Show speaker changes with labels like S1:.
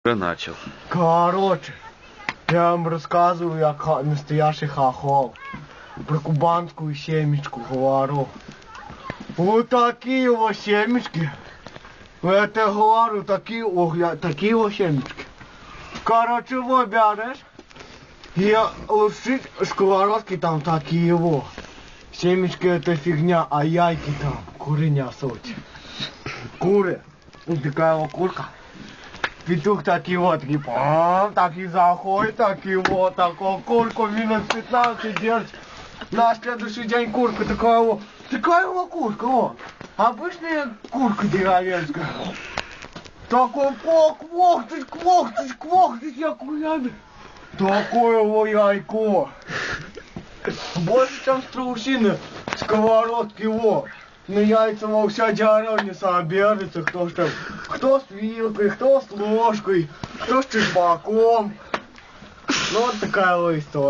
S1: Начал.
S2: Короче, я вам рассказываю, я настоящий хохол. Про кубанскую семечку говорю. Вот такие вот семечки. Это говорю, такие вот семечки. Короче, вот берешь. И лучше сковородки там такие вот. Семечки это фигня, а яйки там куриня суть. Куры. Вот такая вот курка. Петух такие вот, такие заходит, такие вот, такую курку минус 15 держит. На следующий день курка такая вот курка, вот. Обычная курка деревенская. Такой квохтыш, я курями. Такое вот яйко. Больше, чем страусины, сковородки, вот. На яйца вся деревня соберется, кто с вилкой, кто с ложкой, кто с чесноком. Ну вот такая вот история.